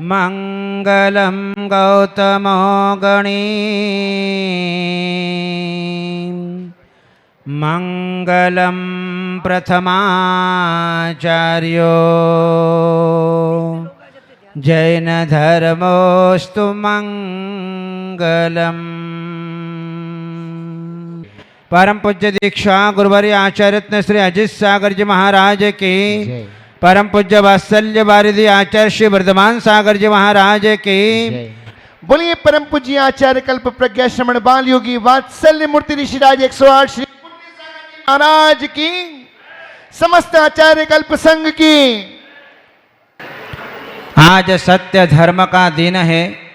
मंगलम गौतमो गणी मंगलम प्रथमाचार्यो जैन धर्मोस्तु मंगलम। परम पूज्य दीक्षा गुरुवर्य आचार्य रत्न श्री अजित सागर जी महाराज की, परम पूज्य वात्सल्य वारिधि आचार्य श्री वर्धमान सागर जी महाराज की। बोलिए परम पूज्य आचार्य कल्प प्रज्ञा श्रमण बाल योगी वात्सल्य मूर्ति ऋषिराज 108 श्री महाराज की, समस्त आचार्य कल्प संघ की। आज सत्य धर्म का दिन है।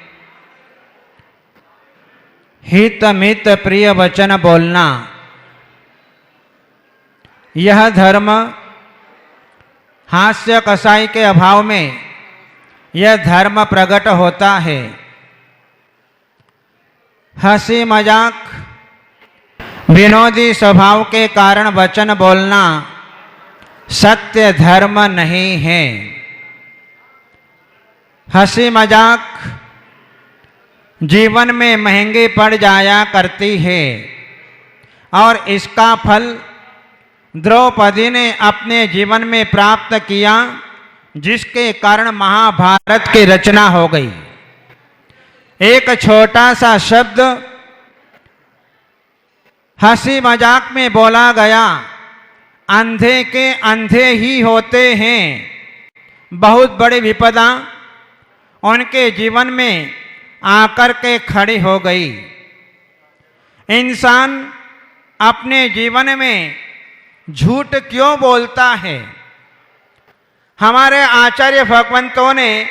हित मित प्रिय वचन बोलना, यह धर्म हास्य कसाई के अभाव में यह धर्म प्रकट होता है। हंसी मजाक विनोदी स्वभाव के कारण वचन बोलना सत्य धर्म नहीं है। हंसी मजाक जीवन में महंगी पड़ जाया करती है और इसका फल द्रौपदी ने अपने जीवन में प्राप्त किया, जिसके कारण महाभारत की रचना हो गई। एक छोटा सा शब्द हंसी मजाक में बोला गया, अंधे के अंधे ही होते हैं। बहुत बड़ी विपदा उनके जीवन में आकर के खड़ी हो गई। इंसान अपने जीवन में झूठ क्यों बोलता है? हमारे आचार्य भगवंतों ने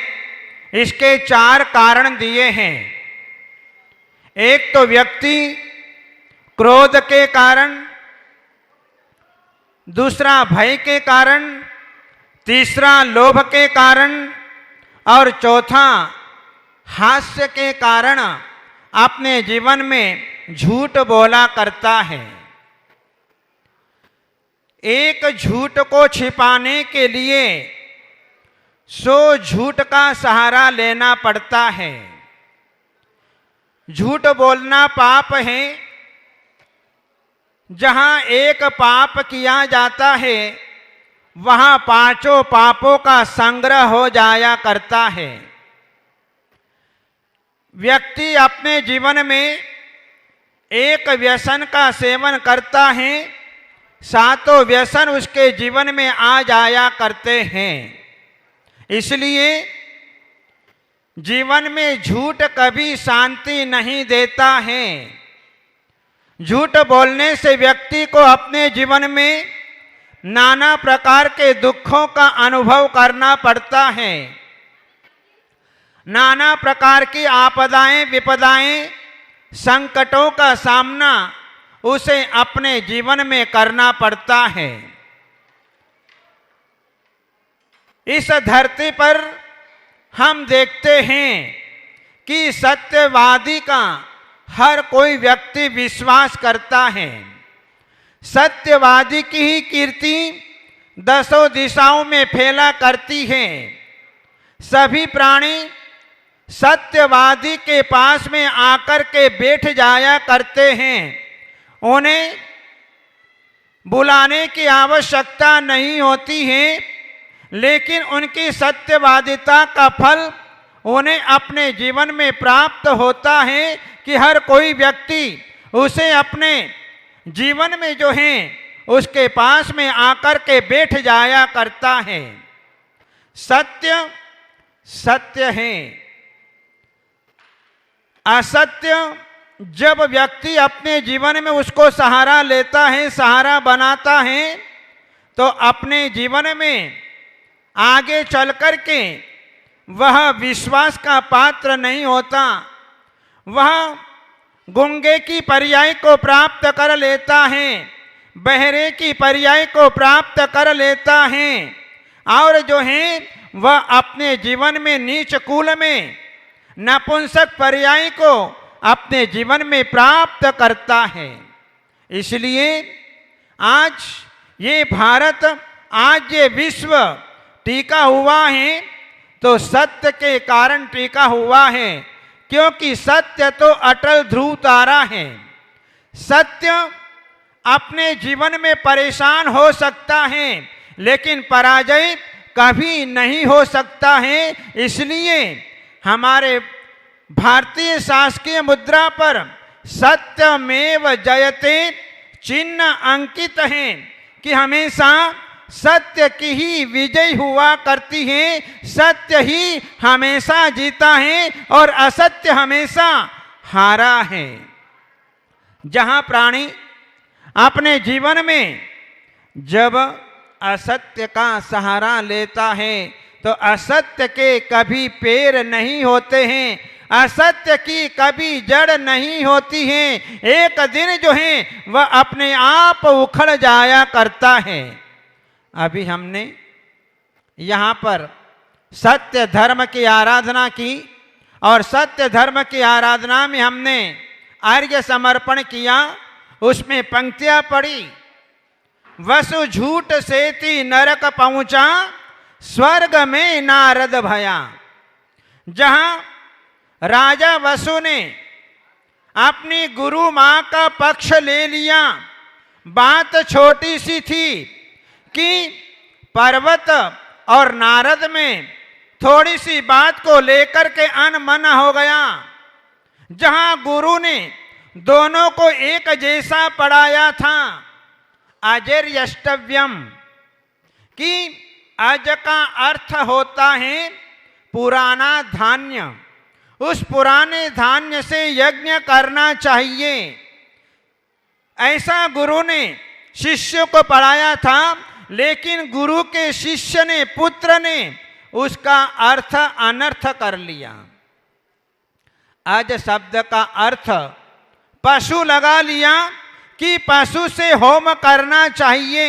इसके 4 कारण दिए हैं। एक तो व्यक्ति क्रोध के कारण, दूसरा भय के कारण, तीसरा लोभ के कारण और चौथा हास्य के कारण अपने जीवन में झूठ बोला करता है। एक झूठ को छिपाने के लिए 100 झूठ का सहारा लेना पड़ता है। झूठ बोलना पाप है। जहां एक पाप किया जाता है वहां 5 पापों का संग्रह हो जाया करता है। व्यक्ति अपने जीवन में एक व्यसन का सेवन करता है, 7 व्यसन उसके जीवन में आ जाया करते हैं। इसलिए जीवन में झूठ कभी शांति नहीं देता है। झूठ बोलने से व्यक्ति को अपने जीवन में नाना प्रकार के दुखों का अनुभव करना पड़ता है। नाना प्रकार की आपदाएं, विपदाएं, संकटों का सामना उसे अपने जीवन में करना पड़ता है। इस धरती पर हम देखते हैं कि सत्यवादी का हर कोई व्यक्ति विश्वास करता है। सत्यवादी की ही कीर्ति 10 दिशाओं में फैला करती है। सभी प्राणी सत्यवादी के पास में आकर के बैठ जाया करते हैं। उन्हें बुलाने की आवश्यकता नहीं होती है, लेकिन उनकी सत्यवादिता का फल उन्हें अपने जीवन में प्राप्त होता है कि हर कोई व्यक्ति उसे अपने जीवन में जो है उसके पास में आकर के बैठ जाया करता है। सत्य सत्य है। असत्य जब व्यक्ति अपने जीवन में उसको सहारा लेता है, सहारा बनाता है, तो अपने जीवन में आगे चल कर के वह विश्वास का पात्र नहीं होता। वह गूंगे की पर्याय को प्राप्त कर लेता है, बहरे की पर्याय को प्राप्त कर लेता है, और जो है वह अपने जीवन में नीच कुल में नपुंसक पर्याय को अपने जीवन में प्राप्त करता है। इसलिए आज ये भारत, आज ये विश्व टीका हुआ है तो सत्य के कारण टीका हुआ है, क्योंकि सत्य तो अटल ध्रुव तारा है। सत्य अपने जीवन में परेशान हो सकता है, लेकिन पराजय कभी नहीं हो सकता है। इसलिए हमारे भारतीय शासकीय मुद्रा पर सत्यमेव जयते चिन्ह अंकित है कि हमेशा सत्य की ही विजय हुआ करती है, सत्य ही हमेशा जीता है और असत्य हमेशा हारा है। जहां प्राणी अपने जीवन में जब असत्य का सहारा लेता है तो असत्य के कभी पैर नहीं होते हैं, असत्य की कभी जड़ नहीं होती है। एक दिन जो है वह अपने आप उखड़ जाया करता है। अभी हमने यहाँ पर सत्य धर्म की आराधना की और सत्य धर्म की आराधना में हमने अर्घ्य समर्पण किया। उसमें पंक्तियां पढ़ी, वसु झूठ सेती नरक पहुंचा, स्वर्ग में नारद भया। जहां राजा वसु ने अपनी गुरु मां का पक्ष ले लिया। बात छोटी सी थी कि पर्वत और नारद में थोड़ी सी बात को लेकर के अनमना हो गया। जहां गुरु ने दोनों को एक जैसा पढ़ाया था, अजर्यष्टव्यम, कि अज का अर्थ होता है पुराना धान्य। उस पुराने धान्य से यज्ञ करना चाहिए, ऐसा गुरु ने शिष्य को पढ़ाया था। लेकिन गुरु के शिष्य ने, पुत्र ने उसका अर्थ अनर्थ कर लिया। अज शब्द का अर्थ पशु लगा लिया कि पशु से होम करना चाहिए।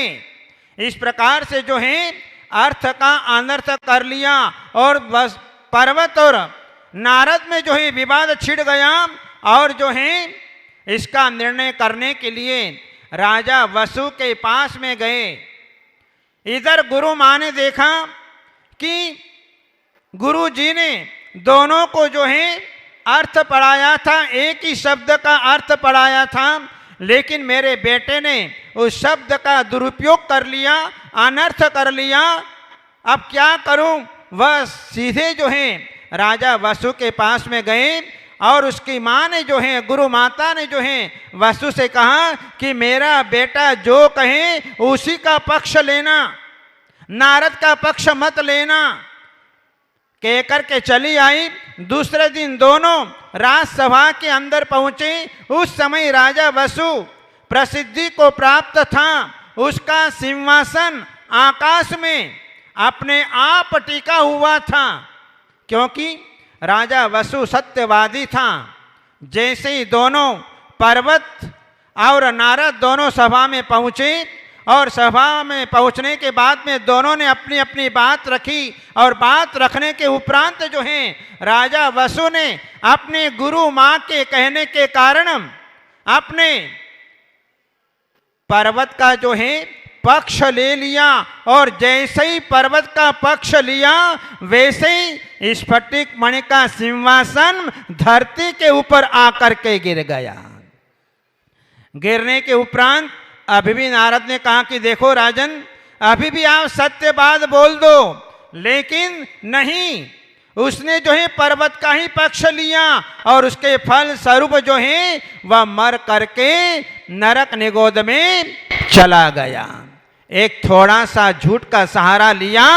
इस प्रकार से जो है अर्थ का अनर्थ कर लिया और बस पर्वत और नारद में जो है विवाद छिड़ गया। और जो है इसका निर्णय करने के लिए राजा वसु के पास में गए। इधर गुरु मां ने देखा कि गुरु जी ने दोनों को जो है अर्थ पढ़ाया था, एक ही शब्द का अर्थ पढ़ाया था, लेकिन मेरे बेटे ने उस शब्द का दुरुपयोग कर लिया, अनर्थ कर लिया। अब क्या करूं? वह सीधे जो है राजा वसु के पास में गए और उसकी मां ने जो है, गुरु माता ने जो है वसु से कहा कि मेरा बेटा जो कहे उसी का पक्ष लेना, नारद का पक्ष मत लेना। कह करके चली आई। दूसरे दिन दोनों राजसभा के अंदर पहुंचे। उस समय राजा वसु प्रसिद्धि को प्राप्त था। उसका सिंहासन आकाश में अपने आप टिका हुआ था, क्योंकि राजा वसु सत्यवादी था। जैसे ही दोनों पर्वत और नारद दोनों सभा में पहुंचे और सभा में पहुंचने के बाद में दोनों ने अपनी अपनी बात रखी और बात रखने के उपरांत जो है राजा वसु ने अपने गुरु मां के कहने के कारण अपने पर्वत का जो है पक्ष ले लिया। और जैसे ही पर्वत का पक्ष लिया वैसे ही स्फटिक मणि का सिंहासन धरती के ऊपर आकर के गिर गया। गिरने के उपरांत अभी भी नारद ने कहा कि देखो राजन, अभी भी आप सत्य बात बोल दो, लेकिन नहीं, उसने जो है पर्वत का ही पक्ष लिया और उसके फल स्वरूप जो है वह मर करके नरक निगोद में चला गया। एक थोड़ा सा झूठ का सहारा लिया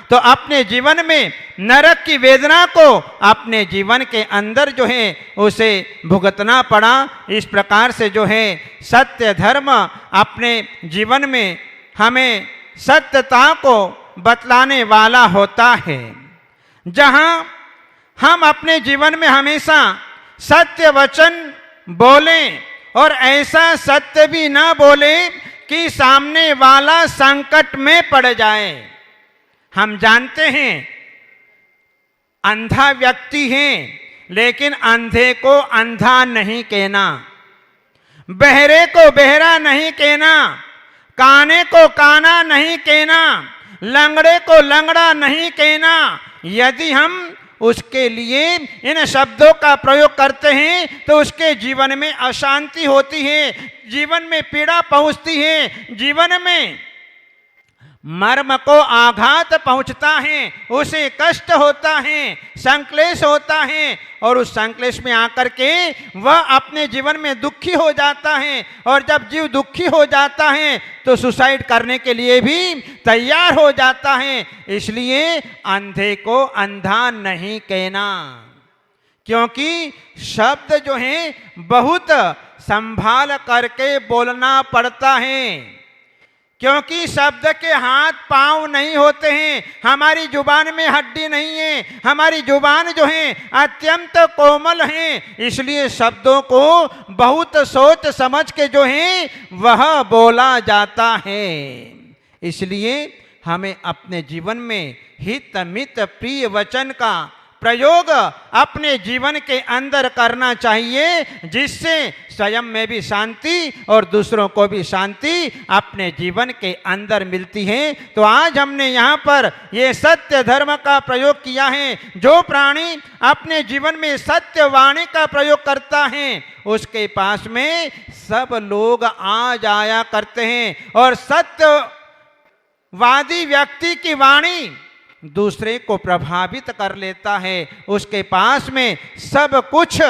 तो अपने जीवन में नरक की वेदना को अपने जीवन के अंदर जो है उसे भुगतना पड़ा। इस प्रकार से जो है सत्य धर्म अपने जीवन में हमें सत्यता को बतलाने वाला होता है। जहां हम अपने जीवन में हमेशा सत्य वचन बोलें और ऐसा सत्य भी ना बोले कि सामने वाला संकट में पड़ जाए। हम जानते हैं अंधा व्यक्ति है, लेकिन अंधे को अंधा नहीं कहना, बहरे को बहरा नहीं कहना, काने को काना नहीं कहना। लंगड़े को लंगड़ा नहीं कहना। यदि हम उसके लिए इन शब्दों का प्रयोग करते हैं तो उसके जीवन में अशांति होती है, जीवन में पीड़ा पहुंचती है, जीवन में मर्म को आघात पहुंचता है, उसे कष्ट होता है, संक्लेश होता है और उस संक्लेश में आकर के वह अपने जीवन में दुखी हो जाता है। और जब जीव दुखी हो जाता है तो सुसाइड करने के लिए भी तैयार हो जाता है। इसलिए अंधे को अंधा नहीं कहना, क्योंकि शब्द जो है बहुत संभाल करके बोलना पड़ता है, क्योंकि शब्द के हाथ पांव नहीं होते हैं। हमारी जुबान में हड्डी नहीं है, हमारी जुबान जो है अत्यंत कोमल है। इसलिए शब्दों को बहुत सोच समझ के जो है वह बोला जाता है। इसलिए हमें अपने जीवन में हित मित प्रिय वचन का प्रयोग अपने जीवन के अंदर करना चाहिए, जिससे स्वयं में भी शांति और दूसरों को भी शांति अपने जीवन के अंदर मिलती है। तो आज हमने यहाँ पर ये सत्य धर्म का प्रयोग किया है। जो प्राणी अपने जीवन में सत्य वाणी का प्रयोग करता है उसके पास में सब लोग आ जाया करते हैं, और सत्यवादी व्यक्ति की वाणी दूसरे को प्रभावित कर लेता है। उसके पास में सब कुछ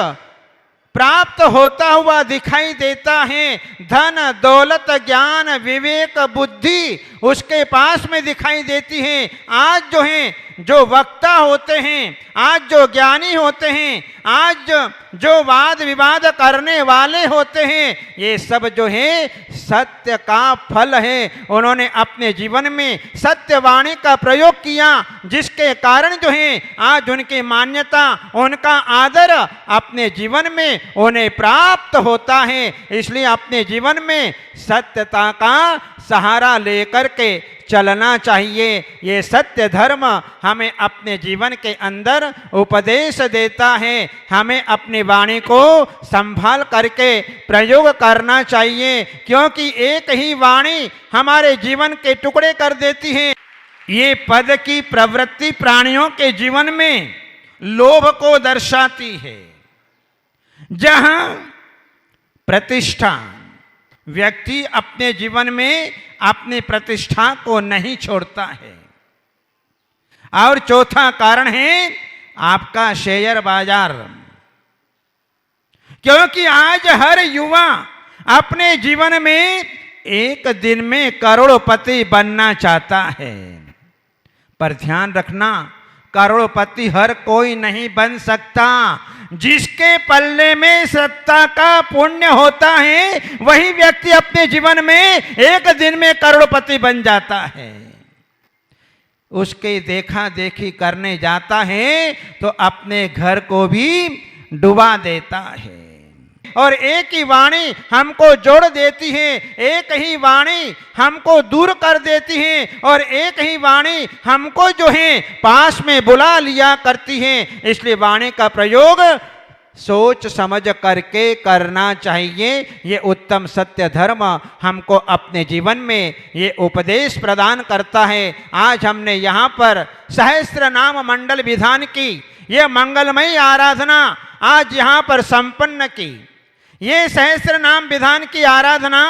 प्राप्त होता हुआ दिखाई देता है। धन दौलत ज्ञान विवेक बुद्धि उसके पास में दिखाई देती है। आज जो है जो वक्ता होते हैं, आज जो ज्ञानी होते हैं, आज जो वाद विवाद करने वाले होते हैं, ये सब जो है सत्य का फल है। उन्होंने अपने जीवन में सत्यवाणी का प्रयोग किया, जिसके कारण जो है आज उनकी मान्यता, उनका आदर अपने जीवन में उन्हें प्राप्त होता है। इसलिए अपने जीवन में सत्यता का सहारा लेकर के चलना चाहिए। ये सत्य धर्म हमें अपने जीवन के अंदर उपदेश देता है। हमें अपनी वाणी को संभाल करके प्रयोग करना चाहिए, क्योंकि एक ही वाणी हमारे जीवन के टुकड़े कर देती है। ये पद की प्रवृत्ति प्राणियों के जीवन में लोभ को दर्शाती है। जहां प्रतिष्ठा, व्यक्ति अपने जीवन में अपनी प्रतिष्ठा को नहीं छोड़ता है। और चौथा कारण है आपका शेयर बाजार, क्योंकि आज हर युवा अपने जीवन में एक दिन में करोड़पति बनना चाहता है। पर ध्यान रखना, करोड़पति हर कोई नहीं बन सकता। जिसके पल्ले में सत्ता का पुण्य होता है वही व्यक्ति अपने जीवन में एक दिन में करोड़पति बन जाता है। उसके देखा देखी करने जाता है तो अपने घर को भी डुबा देता है। और एक ही वाणी हमको जोड़ देती है, एक ही वाणी हमको दूर कर देती है, और एक ही वाणी हमको जो है पास में बुला लिया करती है। इसलिए वाणी का प्रयोग सोच समझ करके करना चाहिए। ये उत्तम सत्य धर्म हमको अपने जीवन में ये उपदेश प्रदान करता है। आज हमने यहाँ पर सहस्त्र नाम मंडल विधान की ये मंगलमयी आराधना आज यहाँ पर संपन्न की। ये सहस्त्र नाम विधान की आराधना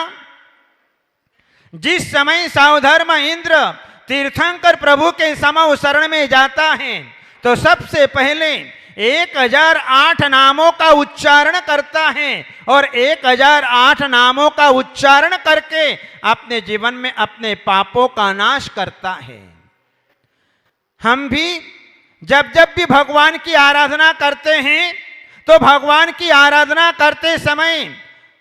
जिस समय सावधर्म इंद्र तीर्थंकर प्रभु के समूह शरण में जाता है तो सबसे पहले 1008 नामों का उच्चारण करता है, और 1008 नामों का उच्चारण करके अपने जीवन में अपने पापों का नाश करता है। हम भी जब भी भगवान की आराधना करते हैं तो भगवान की आराधना करते समय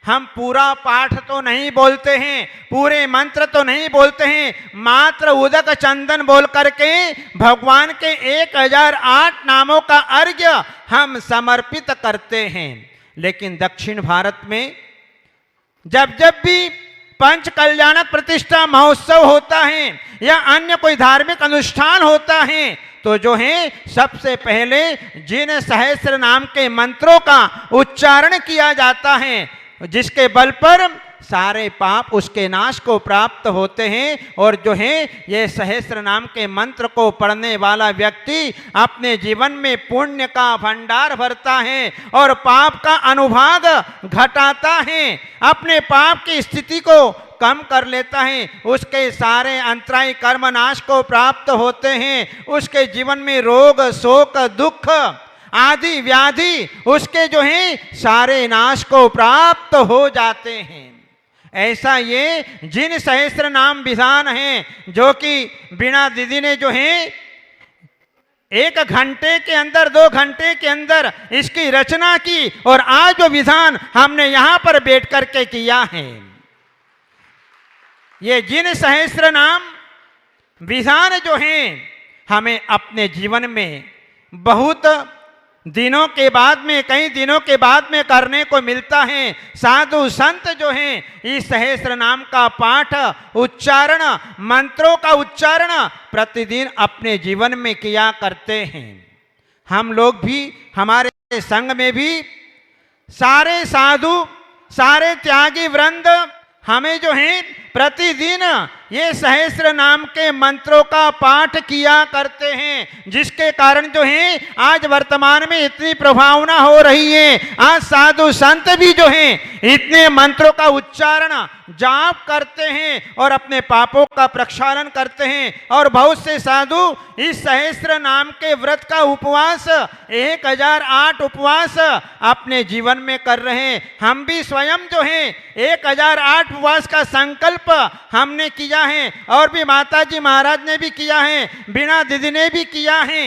हम पूरा पाठ तो नहीं बोलते हैं, पूरे मंत्र तो नहीं बोलते हैं, मात्र उदक चंदन बोल करके भगवान के 1008 नामों का अर्घ्य हम समर्पित करते हैं। लेकिन दक्षिण भारत में जब भी पंच कल्याणक प्रतिष्ठा महोत्सव होता है या अन्य कोई धार्मिक अनुष्ठान होता है तो जो है सबसे पहले जिन सहस्त्र नाम के मंत्रों का उच्चारण किया जाता है, जिसके बल पर सारे पाप उसके नाश को प्राप्त होते हैं। और जो है ये सहस्त्र नाम के मंत्र को पढ़ने वाला व्यक्ति अपने जीवन में पुण्य का भंडार भरता है और पाप का अनुभाग घटाता है, अपने पाप की स्थिति को कम कर लेता है, उसके सारे अंतरायी कर्म नाश को प्राप्त होते हैं, उसके जीवन में रोग शोक दुख आदि व्याधि उसके जो है सारे नाश को प्राप्त हो जाते हैं। ऐसा ये जिन सहस्त्र नाम विधान हैं जो कि बीणा दीदी ने जो है 1 घंटे के अंदर 2 घंटे के अंदर इसकी रचना की और आज जो विधान हमने यहां पर बैठ करके किया है, ये जिन सहस्त्र नाम विधान जो हैं हमें अपने जीवन में बहुत दिनों के बाद में कई दिनों के बाद में करने को मिलता है। साधु संत जो हैं इस सहस्त्र नाम का पाठ उच्चारण मंत्रों का उच्चारण प्रतिदिन अपने जीवन में किया करते हैं। हम लोग भी हमारे संघ में भी सारे साधु सारे त्यागी वृंद हमें जो है प्रतिदिन ये सहस्त्र नाम के मंत्रों का पाठ किया करते हैं, जिसके कारण जो है आज वर्तमान में इतनी प्रभावना हो रही है। आज साधु संत भी जो हैं इतने मंत्रों का उच्चारण जाप करते हैं और अपने पापों का प्रक्षालन करते हैं। और बहुत से साधु इस सहस्त्र नाम के व्रत का उपवास 1008 उपवास अपने जीवन में कर रहे हैं। हम भी स्वयं जो है 1008 उपवास का संकल्प हमने किया है और भी माता जी महाराज ने भी किया है, बीणा दीदी ने भी किया है।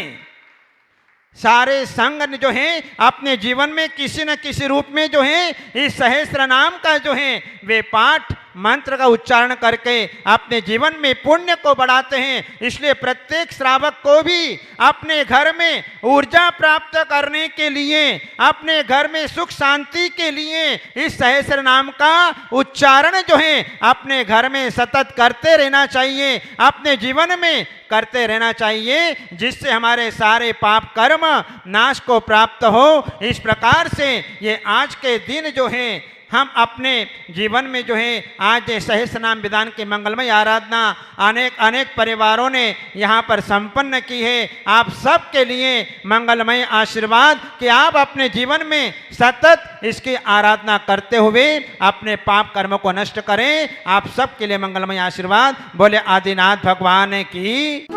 सारे संघ जो है अपने जीवन में किसी न किसी रूप में जो है इस सहस्त्र नाम का जो है वे पाठ मंत्र का उच्चारण करके अपने जीवन में पुण्य को बढ़ाते हैं। इसलिए प्रत्येक श्रावक को भी अपने घर में ऊर्जा प्राप्त करने के लिए, अपने घर में सुख शांति के लिए इस सहस्त्र नाम का उच्चारण जो है अपने घर में सतत करते रहना चाहिए, अपने जीवन में करते रहना चाहिए, जिससे हमारे सारे पाप कर्म नाश को प्राप्त हो। इस प्रकार से ये आज के दिन जो है हम अपने जीवन में जो है आज सहस्त्र नाम विधान की मंगलमय आराधना अनेक परिवारों ने यहाँ पर संपन्न की है। आप सब के लिए मंगलमय आशीर्वाद कि आप अपने जीवन में सतत इसकी आराधना करते हुए अपने पाप कर्म को नष्ट करें। आप सब के लिए मंगलमय आशीर्वाद। बोले आदिनाथ भगवान की।